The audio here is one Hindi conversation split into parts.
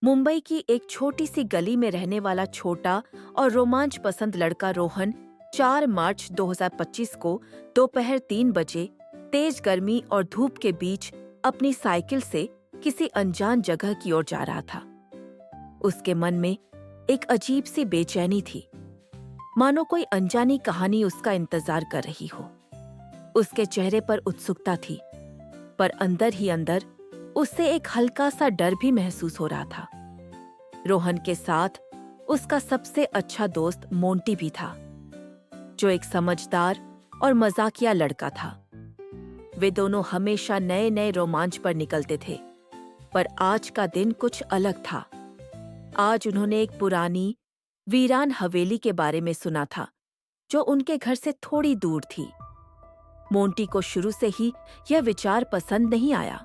मुंबई की एक छोटी सी गली में रहने वाला छोटा और रोमांच पसंद लड़का रोहन 4 मार्च 2025 को दोपहर 3 बजे तेज गर्मी और धूप के बीच अपनी साइकिल से किसी अनजान जगह की ओर जा रहा था। उसके मन में एक अजीब सी बेचैनी थी, मानो कोई अनजानी कहानी उसका इंतजार कर रही हो। उसके चेहरे पर उत्सुकता थी, पर अंदर ही अंदर उससे एक हल्का सा डर भी महसूस हो रहा था। रोहन के साथ उसका सबसे अच्छा दोस्त मोंटी भी था, जो एक समझदार और मजाकिया लड़का था। वे दोनों हमेशा नए नए रोमांच पर निकलते थे, पर आज का दिन कुछ अलग था। आज उन्होंने एक पुरानी वीरान हवेली के बारे में सुना था, जो उनके घर से थोड़ी दूर थी। मोंटी को शुरू से ही यह विचार पसंद नहीं आया,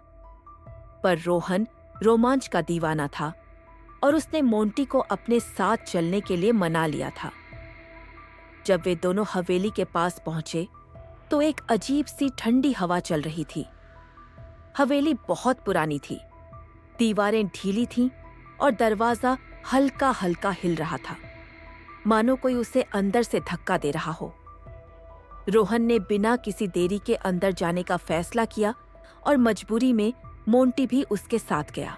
पर रोहन रोमांच का दीवाना था और उसने मोंटी को अपने साथ चलने के लिए मना लिया था। जब वे दोनों हवेली के पास पहुंचे तो एक अजीब सी ठंडी हवा चल रही थी। हवेली बहुत पुरानी थी, दीवारें ढीली थीं और दरवाजा हल्का हल्का हिल रहा था, मानो कोई उसे अंदर से धक्का दे रहा हो। रोहन ने बिना किसी देरी के अंदर जाने का फैसला किया और मजबूरी में मोंटी भी उसके साथ गया।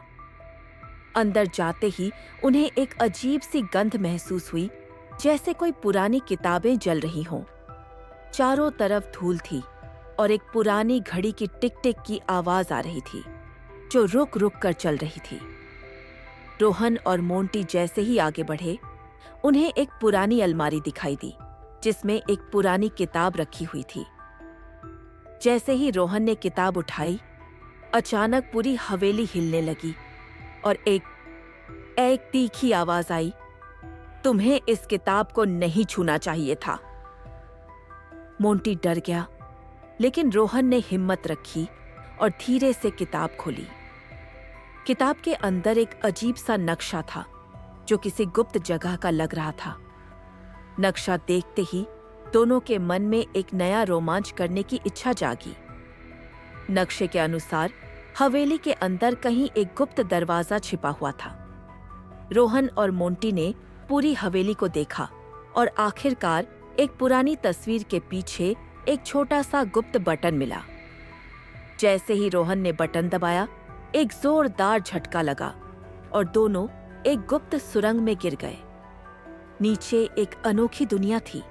अंदर जाते ही उन्हें एक अजीब सी गंध महसूस हुई, जैसे कोई पुरानी किताबें जल रही हों। चारों तरफ धूल थी और एक पुरानी घड़ी की टिक टिक की आवाज आ रही थी, जो रुक रुक कर चल रही थी। रोहन और मोंटी जैसे ही आगे बढ़े, उन्हें एक पुरानी अलमारी दिखाई दी, जिसमें एक पुरानी किताब रखी हुई थी। जैसे ही रोहन ने किताब उठाई, अचानक पूरी हवेली हिलने लगी और एक तीखी आवाज आई, तुम्हें इस किताब को नहीं छूना चाहिए था। मोंटी डर गया, लेकिन रोहन ने हिम्मत रखी और धीरे से किताब खोली। किताब के अंदर एक अजीब सा नक्शा था, जो किसी गुप्त जगह का लग रहा था। नक्शा देखते ही दोनों के मन में एक नया रोमांच करने की इच्छा जागी। नक्शे के अनुसार हवेली के अंदर कहीं एक गुप्त दरवाजा छिपा हुआ था। रोहन और मोंटी ने पूरी हवेली को देखा और आखिरकार एक पुरानी तस्वीर के पीछे एक छोटा सा गुप्त बटन मिला। जैसे ही रोहन ने बटन दबाया, एक जोरदार झटका लगा और दोनों एक गुप्त सुरंग में गिर गए। नीचे एक अनोखी दुनिया थी,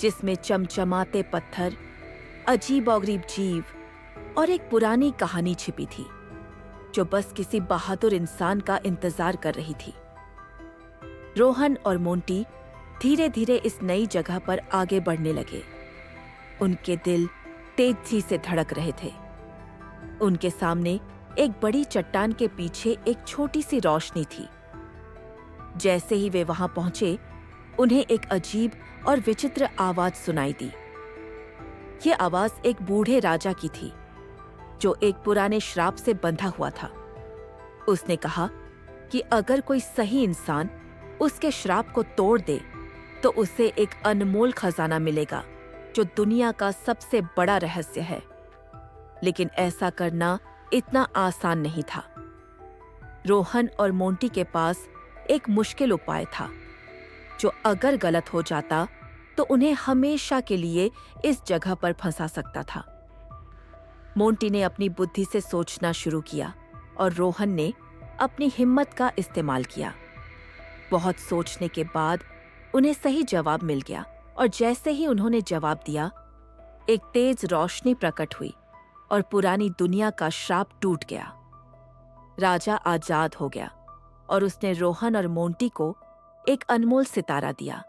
जिसमें चमचमाते पत्थर, अजीबोगरीब जीव और एक पुरानी कहानी छिपी थी, जो बस किसी बहादुर इंसान का इंतजार कर रही थी। रोहन और मोंटी धीरे धीरे इस नई जगह पर आगे बढ़ने लगे। उनके दिल तेजी से धड़क रहे थे। उनके सामने एक बड़ी चट्टान के पीछे एक छोटी सी रोशनी थी। जैसे ही वे वहां पहुंचे, उन्हें एक अजीब और विचित्र आवाज सुनाई दी। ये आवाज एक बूढ़े राजा की थी, जो एक पुराने श्राप से बंधा हुआ था। उसने कहा कि अगर कोई सही इंसान उसके श्राप को तोड़ दे, तो उसे एक अनमोल खजाना मिलेगा, जो दुनिया का सबसे बड़ा रहस्य है। लेकिन ऐसा करना इतना आसान नहीं था। रोहन और मोंटी के पास एक मुश्किल उपाय था, जो अगर गलत हो जाता तो उन्हें हमेशा के लिए इस जगह पर फंसा सकता था। मोंटी ने अपनी बुद्धि से सोचना शुरू किया और रोहन ने अपनी हिम्मत का इस्तेमाल किया। बहुत सोचने के बाद उन्हें सही जवाब मिल गया और जैसे ही उन्होंने जवाब दिया, एक तेज रोशनी प्रकट हुई और पुरानी दुनिया का श्राप टूट गया। राजा आजाद हो गया और उसने रोहन और मोंटी को एक अनमोल सितारा दिया,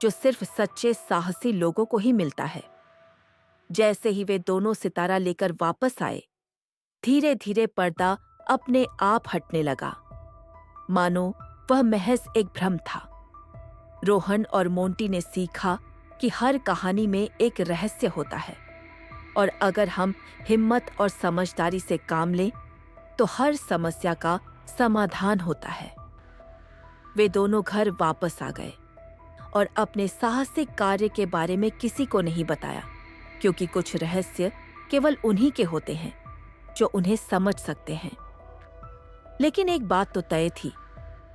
जो सिर्फ सच्चे साहसी लोगों को ही मिलता है। जैसे ही वे दोनों सितारा लेकर वापस आए, धीरे धीरे पर्दा अपने आप हटने लगा, मानो वह महज एक भ्रम था। रोहन और मोंटी ने सीखा कि हर कहानी में एक रहस्य होता है, और अगर हम हिम्मत और समझदारी से काम लें, तो हर समस्या का समाधान होता है। वे दोनों घर वापस आ गए और अपने साहसिक कार्य के बारे में किसी को नहीं बताया, क्योंकि कुछ रहस्य केवल उन्हीं के होते हैं, जो उन्हें समझ सकते हैं। लेकिन एक बात तो तय थी,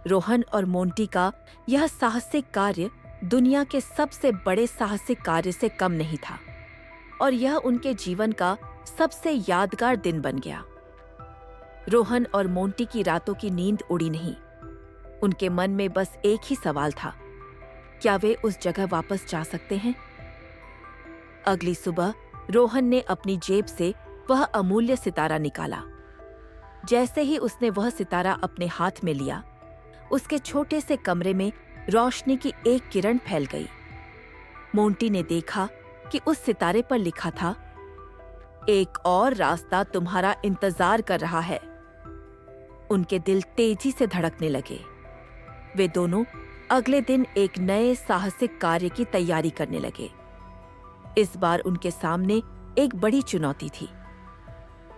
रोहन और मोंटी का यह साहसिक कार्य दुनिया के सबसे बड़े साहसिक कार्य से कम नहीं था और यह उनके जीवन का सबसे यादगार दिन बन गया। रोहन और मोंटी की रातों की नींद उड़ी नहीं। उनके मन में बस एक ही सवाल था, क्या वे उस जगह वापस जा सकते हैं? अगली सुबह रोहन ने अपनी जेब से वह अमूल्य सितारा निकाला। जैसे ही उसने वह सितारा अपने हाथ में लिया, उसके छोटे से कमरे में रोशनी की एक किरण फैल गई। मोंटी ने देखा कि उस सितारे पर लिखा था, एक और रास्ता तुम्हारा इंतजार कर रहा है। उनके दिल तेजी से धड़कने लगे। वे दोनों अगले दिन एक नए साहसिक कार्य की तैयारी करने लगे। इस बार उनके सामने एक बड़ी चुनौती थी,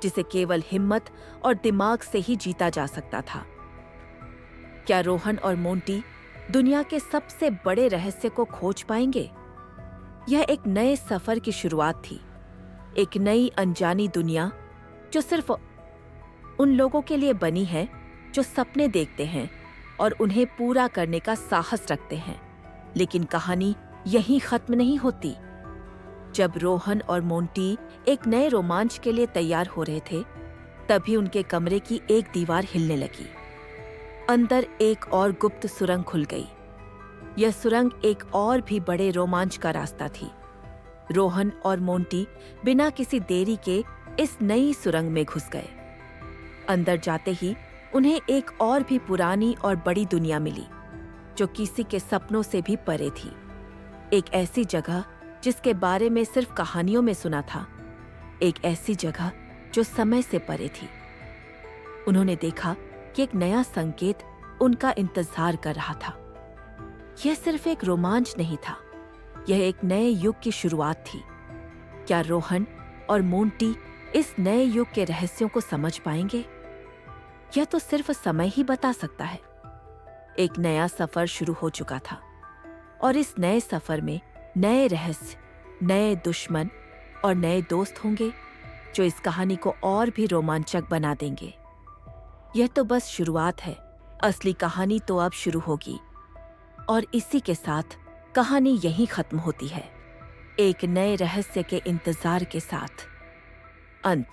जिसे केवल हिम्मत और दिमाग से ही जीता जा सकता था। क्या रोहन और मोंटी दुनिया के सबसे बड़े रहस्य को खोज पाएंगे? यह एक नए सफर की शुरुआत थी, एक नई अनजानी दुनिया जो सिर्फ उन लोगों के लिए बनी है जो सपने देखते हैं और उन्हें पूरा करने का साहस रखते हैं। लेकिन कहानी यहीं खत्म नहीं होती। जब रोहन और मोंटी एक नए रोमांच के लिए तैयार हो रहे थे, तभी उनके कमरे की एक दीवार हिलने लगी। अंदर एक और गुप्त सुरंग खुल गई। यह सुरंग एक और भी बड़े रोमांच का रास्ता थी। रोहन और मोंटी बिना किसी देरी के इस नई सुरंग में घुस गए। अंदर जाते ही उन्हें एक और भी पुरानी और बड़ी दुनिया मिली, जो किसी के सपनों से भी परे थी। एक ऐसी जगह जिसके बारे में सिर्फ कहानियों में सुना था, एक ऐसी जगह जो समय से परे थी। उन्होंने देखा कि एक नया संकेत उनका इंतजार कर रहा था। यह सिर्फ एक रोमांच नहीं था, यह एक नए युग की शुरुआत थी। क्या रोहन और मोंटी इस नए युग के रहस्यों को समझ पाएंगे? यह तो सिर्फ समय ही बता सकता है। एक नया सफर शुरू हो चुका था और इस नए सफर में नए रहस्य, नए दुश्मन और नए दोस्त होंगे जो इस कहानी को और भी रोमांचक बना देंगे। यह तो बस शुरुआत है, असली कहानी तो अब शुरू होगी। और इसी के साथ कहानी यहीं खत्म होती है, एक नए रहस्य के इंतजार के साथ। अंत।